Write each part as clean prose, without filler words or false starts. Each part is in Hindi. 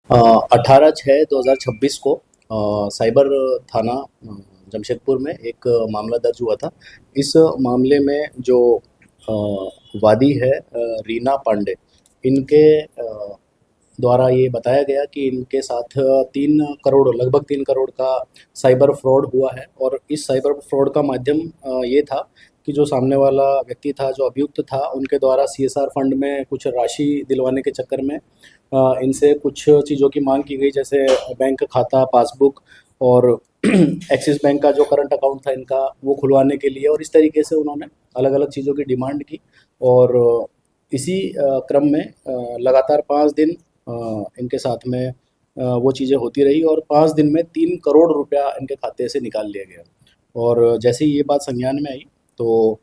18/6/2026 को साइबर थाना जमशेदपुर में एक मामला दर्ज हुआ था। इस मामले में जो अ, वादी है रीना पांडे, इनके द्वारा ये बताया गया कि इनके साथ 3 करोड़ लगभग 3 करोड़ का साइबर फ्रॉड हुआ है। और इस साइबर फ्रॉड का माध्यम ये था कि जो सामने वाला व्यक्ति था, जो अभियुक्त था, उनके द्वारा सीएसआर फंड में कुछ राशि दिलवाने के चक्कर में इनसे कुछ चीज़ों की मांग की गई, जैसे बैंक खाता, पासबुक और एक्सिस बैंक का जो करंट अकाउंट था इनका, वो खुलवाने के लिए। और इस तरीके से उन्होंने अलग-अलग चीज़ों की डिमांड की। और इसी क्रम में लगातार 5 दिन इनके साथ में वो चीज़ें होती रही और 5 दिन में 3 करोड़ रुपया इनके खाते से निकाल लिया गया। और जैसे ही ये बात संज्ञान में आई, तो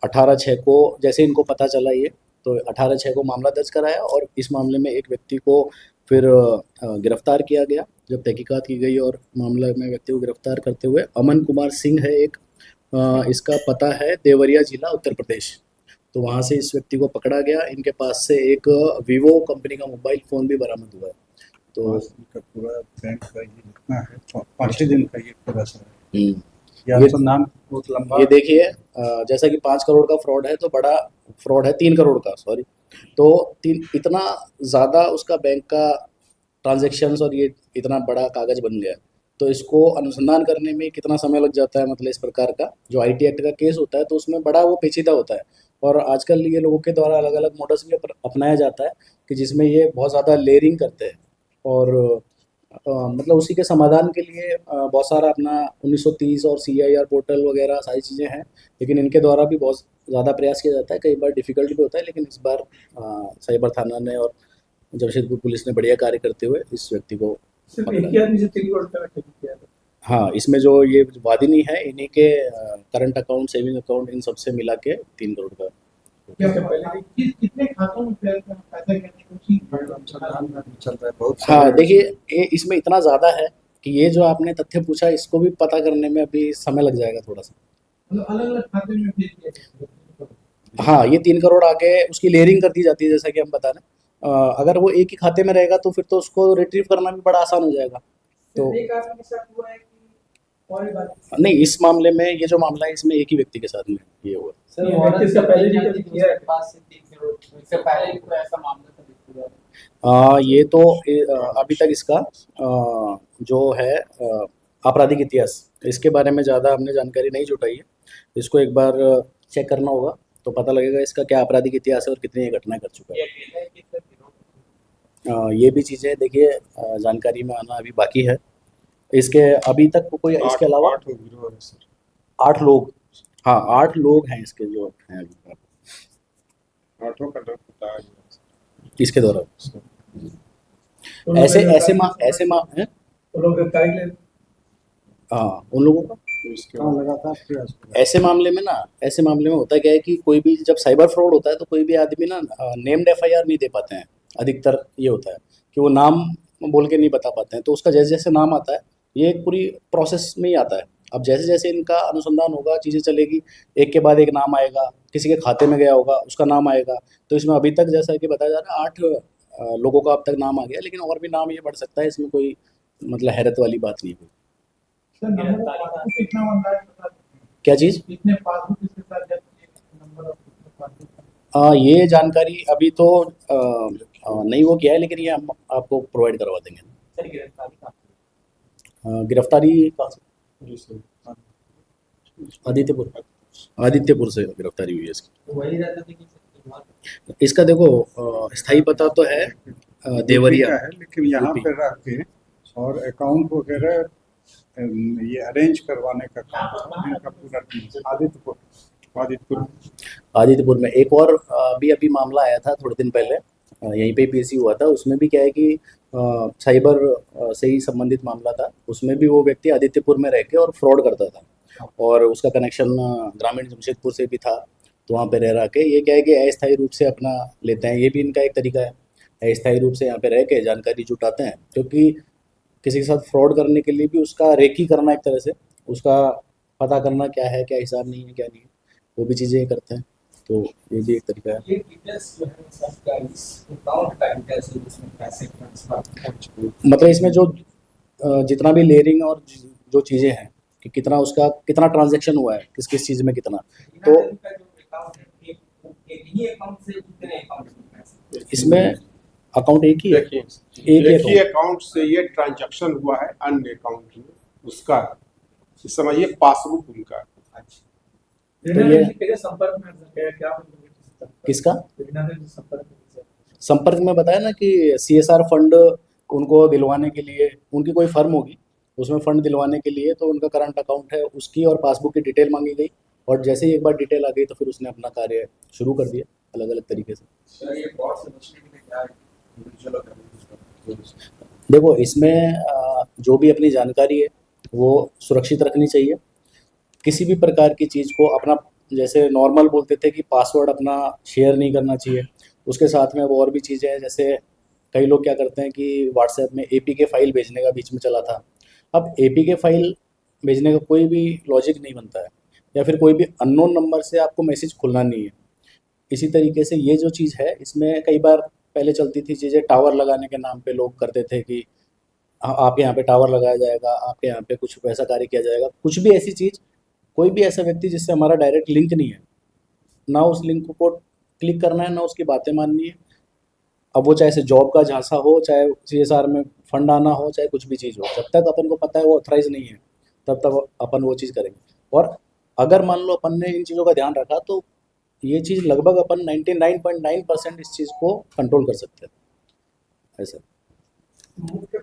18/6 को जैसे इनको पता चला ये, तो 18/6 को मामला दर्ज कराया और इस मामले में एक व्यक्ति को फिर गिरफ्तार किया गया। जब तहकीकात की गई और मामले में व्यक्ति को गिरफ्तार करते हुए अमन कुमार सिंह है एक, इसका पता है देवरिया जिला उत्तर प्रदेश। तो वहाँ से इस व्यक्ति को पकड़ा गया। इनके पास से एक वीवो कंपनी का मोबाइल फ़ोन भी बरामद हुआ है। तो का पूरा बैंक का ये जितना है 5 ही दिन का ये पूरा सा है। ये ये अनुसंधान बहुत लंबा। ये देखिए, जैसा कि 5 करोड़ का फ्रॉड है, तो बड़ा फ्रॉड है 3 करोड़ का, सॉरी। तो तीन इतना ज़्यादा उसका बैंक का ट्रांजैक्शंस और ये इतना बड़ा कागज़ बन गया। तो इसको अनुसंधान करने में कितना समय लग जाता है, मतलब इस प्रकार का जो आईटी एक्ट का केस होता है, तो उसमें बड़ा वो पेचीदा होता है। और आजकल ये लोगों के द्वारा अलग-अलग मॉडल्स भी अपनाया जाता है कि जिसमें ये बहुत ज़्यादा लेयरिंग करते हैं। और मतलब उसी के समाधान के लिए बहुत सारा अपना 1930 और सीआईआर पोर्टल वगैरह सारी चीज़ें हैं। लेकिन इनके द्वारा भी बहुत ज़्यादा प्रयास किया जाता है, कई बार डिफ़िकल्ट भी होता है, लेकिन इस बार साइबर थाना ने और जमशेदपुर पुलिस ने बढ़िया कार्य करते हुए इस व्यक्ति को सिर्फ पकड़ा एक ही है। आदमी से 3 करोड़ का ठगी किया था। हाँ, इसमें जो ये वादिनी है, इन्हीं के करंट अकाउंट, सेविंग अकाउंट, इन सब से मिला के 3 करोड़ का। क्या पहले कितने खातों में पैसा गया कुछ अनुसंधान चल रहा है बहुत हाँ, सारे। देखिए, ये इसमें इतना ज़्यादा है कि ये जो आपने तथ्य पूछा, इसको भी पता करने में अभी समय लग जाएगा थोड़ा-सा। मतलब अलग-अलग खाते में भेज दिया। हाँ, ये 3 करोड़ आगे उसकी लेयरिंग कर दी जाती है, जैसा कि हम बता रहे हैं। अगर वो एक ही खाते में रहेगा तो फिर तो उसको रिट्रीव करना भी बड़ा आसान हो जाएगा। तो सिर्फ एक आदमी के साथ हुआ है कि और भी बात? नहीं, इस मामले में ये जो मामला है, इसमें एक ही व्यक्ति के साथ में ये हुआ। सर ये व्यक्ति इससे पहले भी कभी किया है? पास से 3 करोड़ इससे पहले भी कोई ऐसा मामला था ये तो अभी तक इसका जो है आपराधिक इतिहास, इसके बारे में ज़्यादा हमने जानकारी नहीं जुटाई है। इसको एक बार चेक करना होगा, तो पता लगेगा इसका क्या आपराधिक इतिहास है और कितनी ये घटनाएँ कर चुका है। ये भी चीज़ें देखिए जानकारी में आना अभी बाकी है। इसके अभी तक कोई इसके अलावा 8 गिरोह है सर। 8 लोग, हाँ, 8 लोग हैं इसके जो हैं अभी 8 का डर होता है। इसके द्वारा। तो लोग ऐसे माँ हैं। तो लोग गिरफ्तारी ले हाँ, उन लोगों का तो इसके बाद लगातार प्रयास कर रहा ऐसे मामले में होता क्या है कि कोई भी जब साइबर फ्रॉड होता है, तो कोई भी आदमी ना नेम्ड एफआईआर नहीं दे पाते हैं। अधिकतर ये होता है कि वो नाम बोल के नहीं बता पाते हैं, तो उसका जैसे-जैसे नाम आता है, ये एक पूरी प्रोसेस में ही आता है। अब जैसे-जैसे इनका अनुसंधान होगा, चीज़ें चलेगी, एक के बाद एक नाम आएगा, किसी के खाते में गया होगा, उसका नाम आएगा। तो इसमें अभी तक जैसा कि बताया जा रहा है 8 लोगों का अब तक नाम आ गया, लेकिन और भी नाम ये बढ़ सकता है, इसमें कोई मतलब हैरत वाली बात नहीं है कोई। सर नंबर पासबुक कितना बन रहा है बता दीजिए। क्या चीज़? कितने पासबुक इसके साथ जब नंबर और कितने पासबुक? ये जानकारी अभी तो नहीं वो किया है, लेकिन ये हम आपको प्रोवाइड करवा देंगे। सर गिरफ्तारी कहाँ? गिरफ्तारी कहाँ से? जी सर। आदित्यपुर से गिरफ्तारी हुई है इसकी। तो वही रहता था कि इसका देखो स्थायी पता तो है देवरिया। का है, लेकिन यहाँ यूपी। पे रह के और अकाउंट वगैरह ये अरेंज करवाने का काम था इनका पूरा टीम। आदित्यपुर आदित्यपुर में एक और भी अभी मामला आया था थोड़े दिन पहले, यहीं पे पीएससी हुआ था। उसमें भी क्या है कि साइबर से ही संबंधित मामला था। उसमें भी वो व्यक्ति आदित्यपुर में रह के और फ्रॉड करता था, और उसका कनेक्शन ग्रामीण जमशेदपुर से भी था। तो वहाँ पे रह के ये क्या है कि अस्थायी रूप से अपना लेते हैं, ये भी इनका एक तरीका है। अस्थायी रूप से यहाँ पे रह के जानकारी जुटाते हैं, क्योंकि किसी के साथ फ्रॉड करने के लिए भी उसका रेकी करना, एक तरह से उसका पता करना क्या है, क्या हिसाब नहीं है, क्या नहीं है, वो भी चीज़ें करते हैं। तो ये भी एक तरीका है। ये डिटेल्स जो है सबका इस अकाउंट का डिटेल्स है जिसमें पैसे ट्रांसफर मतलब इसमें जो जितना भी लेयरिंग और जो चीज़ें हैं कि कितना उसका कितना ट्रांजैक्शन हुआ है किस किस चीज़ में कितना, तो का जो अकाउंट है एक ही अकाउंट से कितने अकाउंट में पैसे इसमें अकाउंट एक ही है, देखिए एक एक ही ही अकाउंट से ये ट्रांजैक्शन हुआ है अन्य अकाउंट में उसका इस समय ये पासबुक उनका है। अच्छा तो ये के संपर्क में क्या किसका संपर्क में संपर्क में बताया ना कि CSR फंड उनको दिलवाने के लिए उनकी कोई फर्म होगी उसमें फंड दिलवाने के लिए, तो उनका करंट अकाउंट है उसकी और पासबुक की डिटेल मांगी गई और जैसे ही एक बार डिटेल आ गई तो फिर उसने अपना कार्य शुरू कर दिया अलग अलग तरीके से। सर ये फ्रॉड से बचने के लिए क्या इंडिविजुअल देखो इसमें जो भी अपनी जानकारी है वो सुरक्षित रखनी चाहिए। किसी भी प्रकार की चीज़ को अपना जैसे नॉर्मल बोलते थे कि पासवर्ड अपना शेयर नहीं करना चाहिए, उसके साथ में वो और भी चीज़ें हैं जैसे कई लोग क्या करते हैं कि व्हाट्सएप में APK फाइल भेजने का बीच में चला था। अब APK फाइल भेजने का कोई भी लॉजिक नहीं बनता है या फिर कोई भी अननोन नंबर से आपको मैसेज खुलना नहीं है। इसी तरीके से ये जो चीज़ है इसमें कई बार पहले चलती थी चीज़ें टावर लगाने के नाम पे लोग करते थे कि आपके यहाँ पे टावर लगाया जाएगा, आपके यहाँ पे कुछ वैसा कार्य किया जाएगा, कुछ भी ऐसी चीज़ कोई भी ऐसा व्यक्ति जिससे हमारा डायरेक्ट लिंक नहीं है, ना उस लिंक को क्लिक करना है ना उसकी बातें माननी है। अब वो चाहे से जॉब का झांसा हो, चाहे CSR में फंड आना हो, चाहे कुछ भी चीज़ हो, जब तक अपन को पता है वो ऑथराइज नहीं है तब तक अपन वो चीज़ करेंगे। और अगर मान लो अपन ने इन चीज़ों का ध्यान रखा तो ये चीज़ लगभग अपन 99.9% इस चीज़ को कंट्रोल कर सकते हैं ऐसा। मुख्य